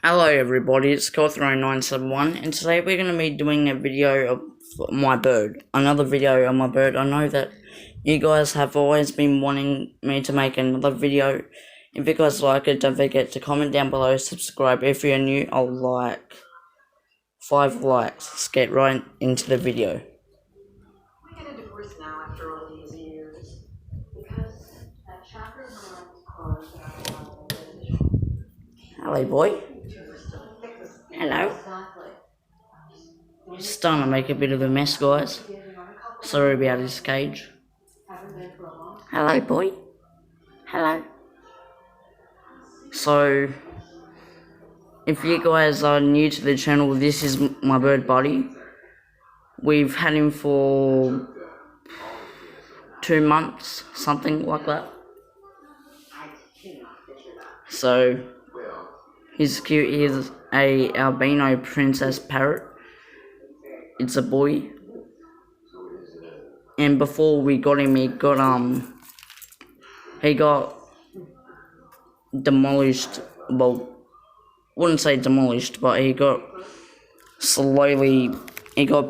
Hello everybody, it's Call971 and today we're going to be doing a video of my bird. Another video of my bird. I know that you guys have always been wanting me to make another video. If you guys like it, don't forget to comment down below, subscribe. If you're new, I'll like 5 likes. Let's get right into the video. We get a divorce now after all these years because that chapter was closed. Hello boy. Hello. He's starting to make a bit of a mess, guys. Sorry about his cage. Hello boy. Hello. So, if you guys are new to the channel, this is my bird buddy. We've had him for 2 months, something like that. So, he's cute. He's a albino princess parrot. It's a boy. And before we got him, he got demolished. Well, wouldn't say demolished, but he got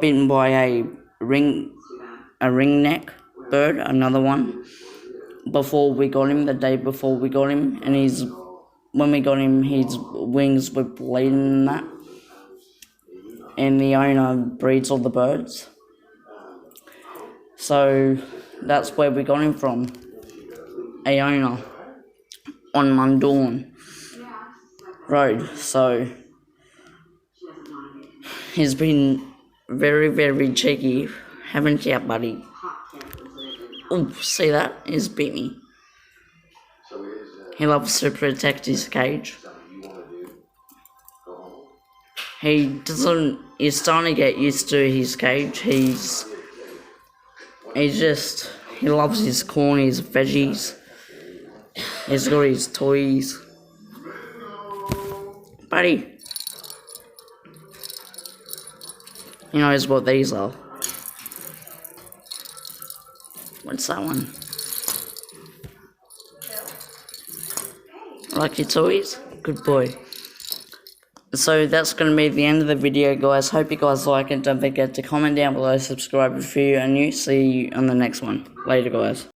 bitten by a ringneck bird, another one. Before we got him, the day before we got him, and when we got him, his wings were bleeding and that. And the owner breeds all the birds. So that's where we got him from. A owner on Mundawn Road. So he's been very, very cheeky, haven't you, buddy? Oh, see that? He's bit me. He loves to protect his cage. He's starting to get used to his cage. He loves his corn, his veggies. He's got his toys. Buddy. He knows what these are. What's that one? Like your toys? Good boy. So that's going to be the end of the video, guys. Hope you guys like it. Don't forget to comment down below, subscribe if you are new. See you on the next one. Later, guys.